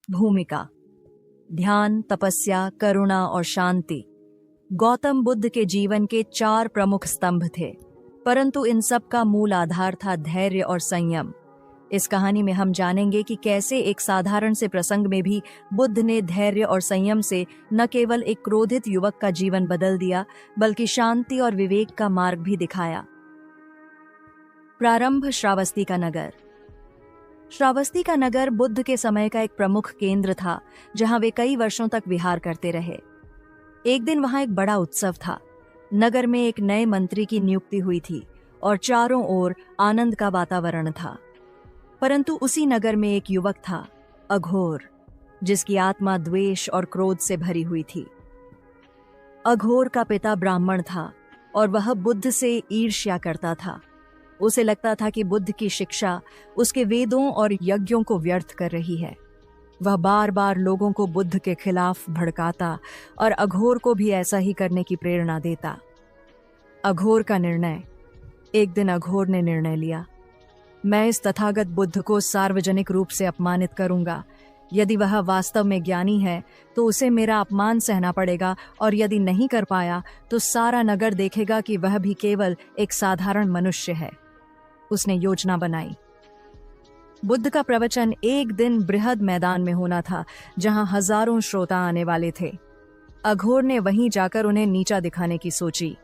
भूमिका। ध्यान, तपस्या, करुणा और शांति गौतम बुद्ध के जीवन के 4 प्रमुख स्तंभ थे, परंतु इन सब का मूल आधार था धैर्य और संयम। इस कहानी में हम जानेंगे कि कैसे एक साधारण से प्रसंग में भी बुद्ध ने धैर्य और संयम से न केवल एक क्रोधित युवक का जीवन बदल दिया, बल्कि शांति और विवेक का मार्ग भी दिखाया। प्रारंभ। श्रावस्ती का नगर। श्रावस्ती का नगर बुद्ध के समय का एक प्रमुख केंद्र था, जहां वे कई वर्षों तक विहार करते रहे। एक दिन वहां एक बड़ा उत्सव था। नगर में एक नए मंत्री की नियुक्ति हुई थी और चारों ओर आनंद का वातावरण था। परंतु उसी नगर में एक युवक था, अघोर, जिसकी आत्मा द्वेष और क्रोध से भरी हुई थी। अघोर का पिता ब्राह्मण था और वह बुद्ध से ईर्ष्या करता था। उसे लगता था कि बुद्ध की शिक्षा उसके वेदों और यज्ञों को व्यर्थ कर रही है। वह बार बार लोगों को बुद्ध के खिलाफ भड़काता और अघोर को भी ऐसा ही करने की प्रेरणा देता। अघोर का निर्णय। एक दिन अघोर ने निर्णय लिया, मैं इस तथागत बुद्ध को सार्वजनिक रूप से अपमानित करूंगा। यदि वह वास्तव में ज्ञानी है तो उसे मेरा अपमान सहना पड़ेगा, और यदि नहीं कर पाया तो सारा नगर देखेगा कि वह भी केवल एक साधारण मनुष्य है। उसने योजना बनाई। बुद्ध का प्रवचन एक दिन बृहद मैदान में होना था, जहां हजारों श्रोता आने वाले थे। अघोर ने वहीं जाकर उन्हें नीचा दिखाने की सोची।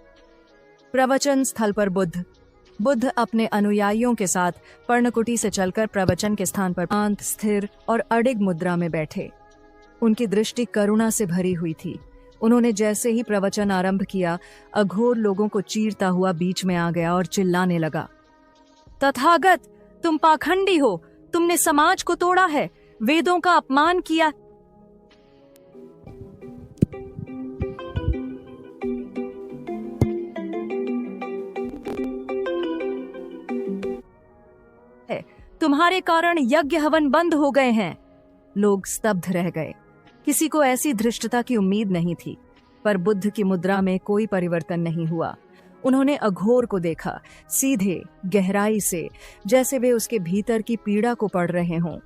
प्रवचन स्थल पर बुद्ध अपने अनुयायियों के साथ पर्णकुटी से चलकर प्रवचन के स्थान पर शांत, स्थिर और अडिग मुद्रा में बैठे। उनकी दृष्टि करुणा से भरी हुई थी। उन्होंने जैसे ही प्रवचन आरंभ किया, अघोर लोगों को चीरता हुआ बीच में आ गया और चिल्लाने लगा, तथागत, तुम पाखंडी हो। तुमने समाज को तोड़ा है, वेदों का अपमान किया है। तुम्हारे कारण यज्ञ हवन बंद हो गए हैं। लोग स्तब्ध रह गए। किसी को ऐसी धृष्टता की उम्मीद नहीं थी, पर बुद्ध की मुद्रा में कोई परिवर्तन नहीं हुआ। उन्होंने अघोर को देखा, सीधे, गहराई से, जैसे वे उसके भीतर की पीड़ा को पढ़ रहे हों।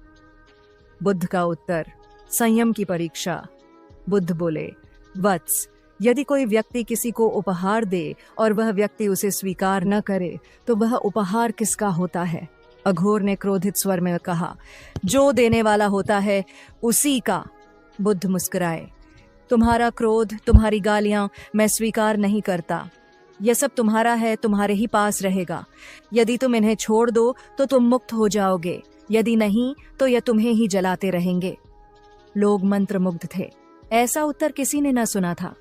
बुद्ध का उत्तर। संयम की परीक्षा। बुद्ध बोले, वत्स, यदि कोई व्यक्ति किसी को उपहार दे और वह व्यक्ति उसे स्वीकार न करे, तो वह उपहार किसका होता है? अघोर ने क्रोधित स्वर में कहा, जो देने वाला होता है उसी का। बुद्ध मुस्कुराए, तुम्हारा क्रोध, तुम्हारी गालियां मैं स्वीकार नहीं करता। यह सब तुम्हारा है, तुम्हारे ही पास रहेगा। यदि तुम इन्हें छोड़ दो तो तुम मुक्त हो जाओगे, यदि नहीं तो यह तुम्हें ही जलाते रहेंगे। लोग मंत्रमुग्ध थे। ऐसा उत्तर किसी ने न सुना था।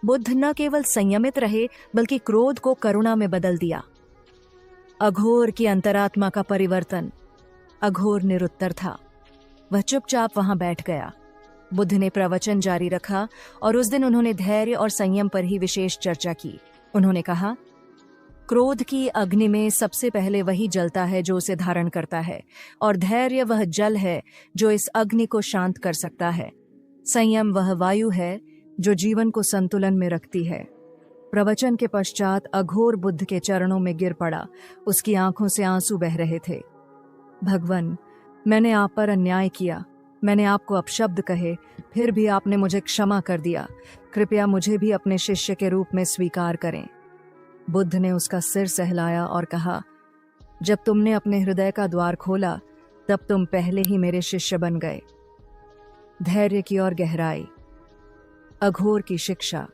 बुद्ध न केवल संयमित रहे, बल्कि क्रोध को करुणा में बदल दिया। अघोर की अंतरात्मा का परिवर्तन। अघोर निरुत्तर था। वह चुपचाप वहां बैठ गया। बुद्ध ने प्रवचन जारी रखा और उस दिन उन्होंने धैर्य और संयम पर ही विशेष चर्चा की। उन्होंने कहा, क्रोध की अग्नि में सबसे पहले वही जलता है जो उसे धारण करता है, और धैर्य वह जल है जो इस अग्नि को शांत कर सकता है। संयम वह वायु है जो जीवन को संतुलन में रखती है। प्रवचन के पश्चात अघोर बुद्ध के चरणों में गिर पड़ा। उसकी आंखों से आंसू बह रहे थे। भगवान, मैंने आप पर अन्याय किया। मैंने आपको अपशब्द कहे, फिर भी आपने मुझे क्षमा कर दिया। कृपया मुझे भी अपने शिष्य के रूप में स्वीकार करें। बुद्ध ने उसका सिर सहलाया और कहा, जब तुमने अपने हृदय का द्वार खोला, तब तुम पहले ही मेरे शिष्य बन गए। धैर्य की ओर गहराई। अघोर की शिक्षा।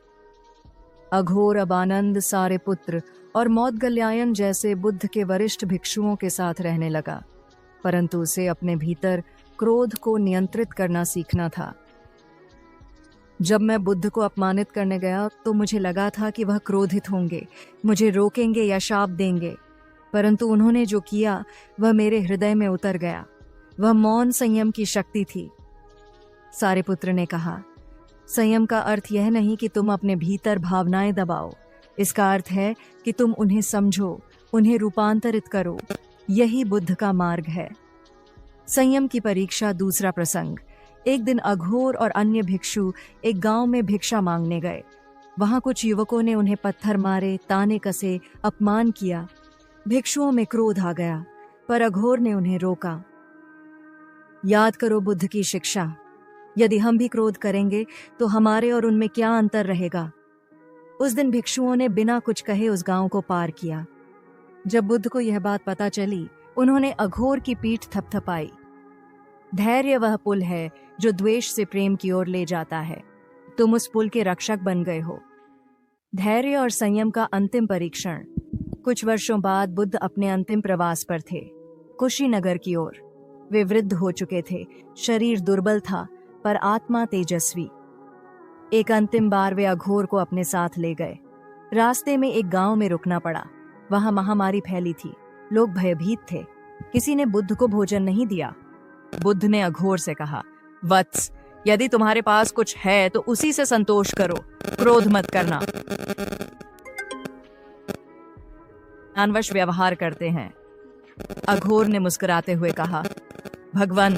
अघोर अब आनंद, सारे पुत्र और मौदगल्यायन जैसे बुद्ध के वरिष्ठ भिक्षुओं के साथ रहने लगा, परंतु उसे अपने भीतर क्रोध को नियंत्रित करना सीखना था। जब मैं बुद्ध को अपमानित करने गया तो मुझे लगा था कि वह क्रोधित होंगे, मुझे रोकेंगे या शाप देंगे, परंतु उन्होंने जो किया वह मेरे हृदय में उतर गया। वह मौन संयम की शक्ति थी। सारिपुत्र ने कहा, संयम का अर्थ यह नहीं कि तुम अपने भीतर भावनाएं दबाओ। इसका अर्थ है कि तुम उन्हें समझो, उन्हें रूपांतरित करो। यही बुद्ध का मार्ग है। संयम की परीक्षा। दूसरा प्रसंग। एक दिन अघोर और अन्य भिक्षु एक गांव में भिक्षा मांगने गए। वहां कुछ युवकों ने उन्हें पत्थर मारे, ताने कसे, अपमान किया। भिक्षुओं में क्रोध आ गया, पर अघोर ने उन्हें रोका। याद करो बुद्ध की शिक्षा। यदि हम भी क्रोध करेंगे तो हमारे और उनमें क्या अंतर रहेगा। उस दिन भिक्षुओं ने बिना कुछ कहे उस गांव को पार किया। जब बुद्ध को यह बात पता चली, उन्होंने अघोर की पीठ थपथपाई। धैर्य वह पुल है जो द्वेष से प्रेम की ओर ले जाता है। तुम उस पुल के रक्षक बन गए हो। धैर्य और संयम का अंतिम परीक्षण। कुछ वर्षों बाद बुद्ध अपने अंतिम प्रवास पर थे, कुशीनगर की ओर। वे वृद्ध हो चुके थे, शरीर दुर्बल था पर आत्मा तेजस्वी। एक अंतिम बार वे अघोर को अपने साथ ले गए। रास्ते में एक गांव में रुकना पड़ा। वहां महामारी फैली थी, लोग भयभीत थे। किसी ने बुद्ध को भोजन नहीं दिया। बुद्ध ने अघोर से कहा, वत्स, यदि तुम्हारे पास कुछ है तो उसी से संतोष करो, क्रोध मत करना। अनवश व्यवहार करते हैं। अघोर ने मुस्कुराते हुए कहा, भगवान,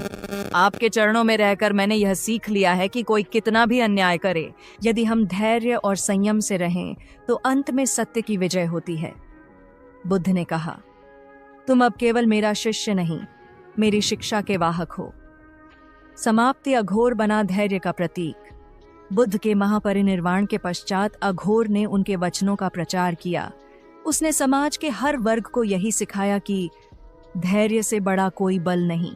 आपके चरणों में रहकर मैंने यह सीख लिया है कि कोई कितना भी अन्याय करे, यदि हम धैर्य और संयम से रहें तो अंत में सत्य की विजय होती है। बुद्ध ने कहा, तुम अब केवल मेरा शिष्य नहीं, मेरी शिक्षा के वाहक हो। समाप्ति अघोर बना धैर्य का प्रतीक। बुद्ध के महापरिनिर्वाण के पश्चात अघोर ने उनके वचनों का प्रचार किया। उसने समाज के हर वर्ग को यही सिखाया कि धैर्य से बड़ा कोई बल नहीं,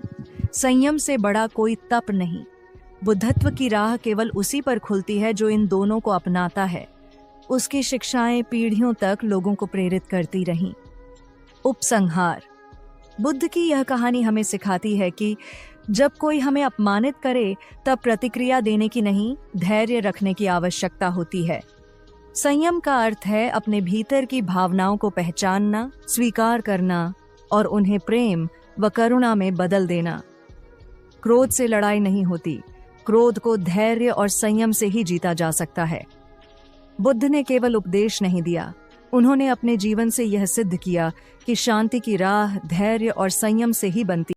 संयम से बड़ा कोई तप नहीं। बुद्धत्व की राह केवल उसी पर खुलती है जो इन दोनों को अपनाता है। उसकी शिक्षाएं पीढ़ियों तक लोगों को प्रेरित करती रहीं। उपसंहार। बुद्ध की यह कहानी हमें सिखाती है कि जब कोई हमें अपमानित करे तब प्रतिक्रिया देने की नहीं, धैर्य रखने की आवश्यकता होती है। संयम का अर्थ है अपने भीतर की भावनाओं को पहचानना, स्वीकार करना और उन्हें प्रेम व करुणा में बदल देना। क्रोध से लड़ाई नहीं होती, क्रोध को धैर्य और संयम से ही जीता जा सकता है। बुद्ध ने केवल उपदेश नहीं दिया, उन्होंने अपने जीवन से यह सिद्ध किया कि शांति की राह धैर्य और संयम से ही बनती